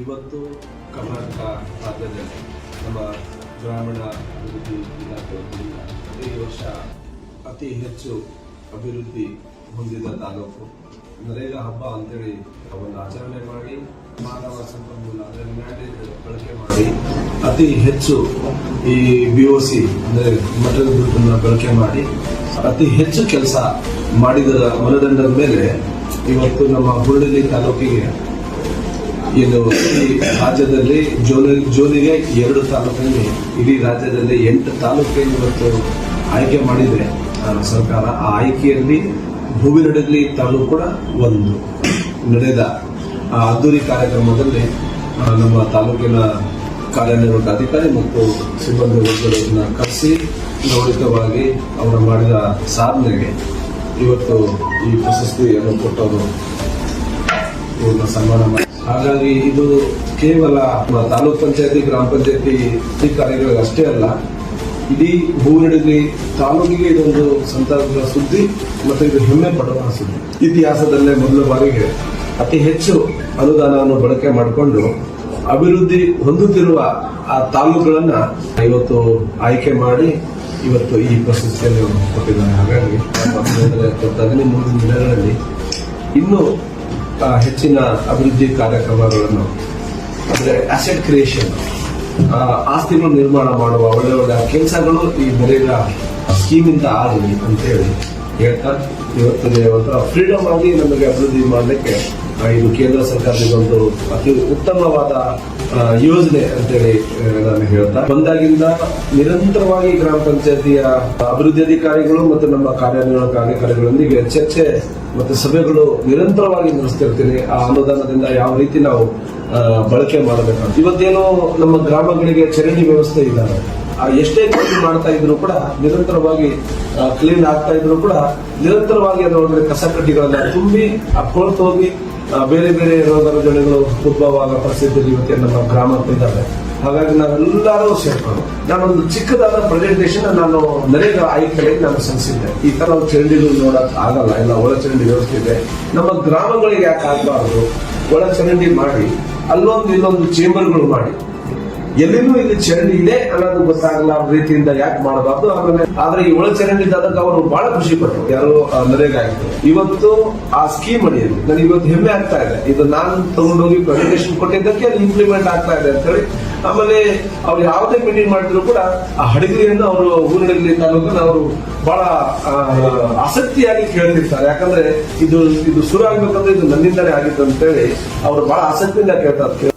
ಇವತ್ತು ಕರ್ನಾಟಕ ರಾಜ್ಯದಲ್ಲಿ ನಮ್ಮ ಗ್ರಾಮೀಣ ಅಭಿವೃದ್ಧಿ ಇಲಾಖೆ ವತಿಯಿಂದ ಈ ವರ್ಷ ಅತಿ ಹೆಚ್ಚು ಅಭಿವೃದ್ಧಿ ಹೊಂದಿದ ತಾಲೂಕು ನರೇಗಾ ಹಬ್ಬ ಅಂತೇಳಿ ಒಂದು ಆಚರಣೆ ಮಾಡಿ ಮಾನವ ಸಂಪನ್ಮೂಲ ಅಂದರೆ ಮ್ಯಾಂಡೇಟ್ ಬಳಕೆ ಮಾಡಿ ಅತಿ ಹೆಚ್ಚು ಈ ಬಿಒಸಿ ಅಂದರೆ ಮಟಲ್ ದುಡ್ಡನ್ನು ಬಳಕೆ ಮಾಡಿ ಅತಿ ಹೆಚ್ಚು ಕೆಲಸ ಮಾಡಿದ ಮನದಂಡದ ಮೇಲೆ ಇವತ್ತು ನಮ್ಮ ಹುರುಳಿ ತಾಲೂಕಿಗೆ ಇದು ಈ ರಾಜ್ಯದಲ್ಲಿ ಜೋಲಿಗೆ 2 ತಾಲೂಕಲ್ಲಿ ಇಡೀ ರಾಜ್ಯದಲ್ಲಿ 8 ತಾಲೂಕಿಗೆ ಇವತ್ತು ಆಯ್ಕೆ ಮಾಡಿದೆ ಸರ್ಕಾರ. ಆ ಆಯ್ಕೆಯಲ್ಲಿ ಹೂವಿನಡಗಲಿ ತಾಲೂಕು ಕೂಡ ಒಂದು ನಡೆದ ಅದ್ದೂರಿ ಕಾರ್ಯಕ್ರಮದಲ್ಲಿ ನಮ್ಮ ತಾಲೂಕಿನ ಕಾರ್ಯನಿರ್ವಾಹಕ ಅಧಿಕಾರಿ ಮತ್ತು ಸಿಬ್ಬಂದಿ ವರ್ಗಗಳನ್ನು ಕರೆಸಿ ಗೌರವವಾಗಿ ಅವರು ಮಾಡಿದ ಸಾಧನೆಗೆ ಇವತ್ತು ಈ ಪ್ರಶಸ್ತಿಯನ್ನು ಕೊಟ್ಟವರು ಇವ್ರನ್ನ ಸನ್ಮಾನ ಮಾಡಿ. ಹಾಗಾಗಿ ಇದು ಕೇವಲ ತಾಲೂಕ್ ಪಂಚಾಯತಿ ಗ್ರಾಮ ಪಂಚಾಯತಿ ಅಧಿಕಾರಿಗಳಿಗೆ ಅಷ್ಟೇ ಅಲ್ಲ, ಇಡೀ ಹೂವಿನಡಗಲಿ ತಾಲೂಕಿಗೆ ಇದೊಂದು ಸಂತಸದ ಸುದ್ದಿ ಮತ್ತು ಇದು ಹೆಮ್ಮೆ ಪಡುವ ಸುದ್ದಿ. ಇತಿಹಾಸದಲ್ಲೇ ಮೊದಲ ಬಾರಿಗೆ ಅತಿ ಹೆಚ್ಚು ಅನುದಾನವನ್ನು ಬಳಕೆ ಮಾಡಿಕೊಂಡು ಅಭಿವೃದ್ಧಿ ಹೊಂದುತ್ತಿರುವ ಆ ತಾಲೂಕುಗಳನ್ನ ಇವತ್ತು ಆಯ್ಕೆ ಮಾಡಿ ಇವತ್ತು ಈ ಪ್ರಶಸ್ತಿಯನ್ನು ಕೊಟ್ಟಿದ್ದಾರೆ. ಹಾಗಾಗಿ ಗೊತ್ತಾಗಲಿ ಮುಂದಿನ ದಿನಗಳಲ್ಲಿ ಇನ್ನೂ ಹೆಚ್ಚಿನ ಅಭಿವೃದ್ಧಿ ಕಾರ್ಯಕ್ರಮಗಳನ್ನು ಅಂದರೆ ಅಸೆಟ್ ಕ್ರಿಯೇಷನ್, ಆಸ್ತಿಗಳು ನಿರ್ಮಾಣ ಮಾಡುವ ಒಳ್ಳೆ ಒಳ್ಳೆ ಕೆಲಸಗಳು ಈ ನರೇಗಾ ಸ್ಕೀಮಿಂದ ಆಗಲಿ ಅಂತೇಳಿ ಹೇಳ್ತಾ ಇವತ್ತಿಗೆ ಒಂಥರ ಫ್ರೀಡಮ್ ಆಗಿ ನಮಗೆ ಅಭಿವೃದ್ಧಿ ಮಾಡಲಿಕ್ಕೆ ಇದು ಕೇಂದ್ರ ಸರ್ಕಾರದ ಒಂದು ಅತಿ ಉತ್ತಮವಾದ ಯೋಜನೆ ಅಂತೇಳಿ ನಾನು ಹೇಳ್ತಾ ಬಂದಾಗಿಂದ ನಿರಂತರವಾಗಿ ಗ್ರಾಮ ಪಂಚಾಯತಿಯ ಅಭಿವೃದ್ಧಿ ಅಧಿಕಾರಿಗಳು ಮತ್ತು ನಮ್ಮ ಕಾರ್ಯನಿರ್ವಾಹಕ ಅಧಿಕಾರಿಗಳೊಂದಿಗೆ ಚರ್ಚೆ ಮತ್ತು ಸಭೆಗಳು ನಿರಂತರವಾಗಿ ನಡೆಸ್ತಿರ್ತೀನಿ. ಆ ಅನುದಾನದಿಂದ ಯಾವ ರೀತಿ ನಾವು ಬಳಕೆ ಮಾಡಬೇಕಂತ ಇವತ್ತೇನೋ ನಮ್ಮ ಗ್ರಾಮಗಳಿಗೆ ಚರಂಡಿ ವ್ಯವಸ್ಥೆ ಇದ್ದಾರೆ, ಎಷ್ಟೇ ಕ್ಲೀನ್ ಮಾಡ್ತಾ ಇದ್ರು ಕೂಡ ನಿರಂತರವಾಗಿ ಕ್ಲೀನ್ ಆಗ್ತಾ ಇದ್ರು ಕೂಡ ನಿರಂತರವಾಗಿ ಅದರೊಳಗಡೆ ಕಸ ಕಡ್ಡಿಗಳನ್ನ ತುಂಬಿ ಕೊಳ್ತು ಹೋಗಿ ಬೇರೆ ಬೇರೆ ರೋಗ ರುಜಿನಗಳು ಉದ್ಭವ ಆಗೋ ಪರಿಸ್ಥಿತಿಯಲ್ಲಿ ಇವತ್ತೇ ನಮ್ಮ ಗ್ರಾಮಕ್ಕಿದ್ದಾರೆ. ಹಾಗಾಗಿ ನಾವೆಲ್ಲರೂ ಸೇರ್ಕೊಂಡು ನಾನೊಂದು ಚಿಕ್ಕದಾದ ಪ್ರೆಸೆಂಟೇಷನ್ ನಾನು ನರೇಗಾ ಆಯ್ಕೆಯಲ್ಲಿ ನಾನು ಸಲ್ಲಿಸಿದ್ದೆ. ಈ ತರ ಒಂದು ಚರಂಡಿಗಳು ನೋಡಕ್ ಆಗಲ್ಲ, ಎಲ್ಲ ಒಳ ಚರಂಡಿ ವ್ಯವಸ್ಥೆ ಇದೆ. ನಮ್ಮ ಗ್ರಾಮಗಳಿಗೆ ಯಾಕೆ ಆಗಬಾರ್ದು, ಒಳ ಚರಂಡಿ ಮಾಡಿ ಅಲ್ಲೊಂದು ಇಲ್ಲೊಂದು ಚೇಂಬರ್ಗಳು ಮಾಡಿ ಎಲ್ಲಿನೂ ಇಲ್ಲಿ ಚರಂಡಿ ಇದೆ ಅನ್ನೋದು ಗೊತ್ತಾಗಲ್ಲ ರೀತಿಯಿಂದ ಯಾಕೆ ಮಾಡಬಾರ್ದು. ಆದ್ರೆ ಈ ಒಳ ಚರಂಡಿ ಇದ್ದಾಗ ಅವರು ಬಹಳ ಖುಷಿ ಪಟ್ಟರು, ಯಾರು ನರೇಗಾ ಆಯ್ತು. ಇವತ್ತು ಆ ಸ್ಕೀಮ್ ಅಡಿಯಲ್ಲಿ ನನಗೆ ಇವತ್ತು ಹೆಮ್ಮೆ ಆಗ್ತಾ ಇದೆ. ಇದು ನಾನು ತಗೊಂಡೋಗಿ ಪ್ರೆಸೆಂಟೇಷನ್ ಕೊಟ್ಟಿದ್ದಕ್ಕೆ ಅದು ಇಂಪ್ಲಿಮೆಂಟ್ ಆಗ್ತಾ ಇದೆ ಅಂತ ಹೇಳಿ. ಆಮೇಲೆ ಅವ್ರು ಯಾವುದೇ ಮೀಟಿಂಗ್ ಮಾಡಿದ್ರು ಕೂಡ ಆ ಹಡಗಲಿಯನ್ನು ಅವರು ಊರಿನಲ್ಲಿ ತಾಲೂಕನ್ನು ಅವರು ಬಹಳ ಆಸಕ್ತಿಯಾಗಿ ಕೇಳ್ತಿರ್ತಾರೆ. ಯಾಕಂದ್ರೆ ಇದು ಶುರು ಆಗ್ಬೇಕಂದ್ರೆ ಇದು ನನ್ನಿಂದಲೇ ಆಗಿತ್ತು ಅಂತ ಹೇಳಿ ಅವರು ಬಹಳ ಆಸಕ್ತಿಯಿಂದ ಕೇಳ್ತಾರೆ.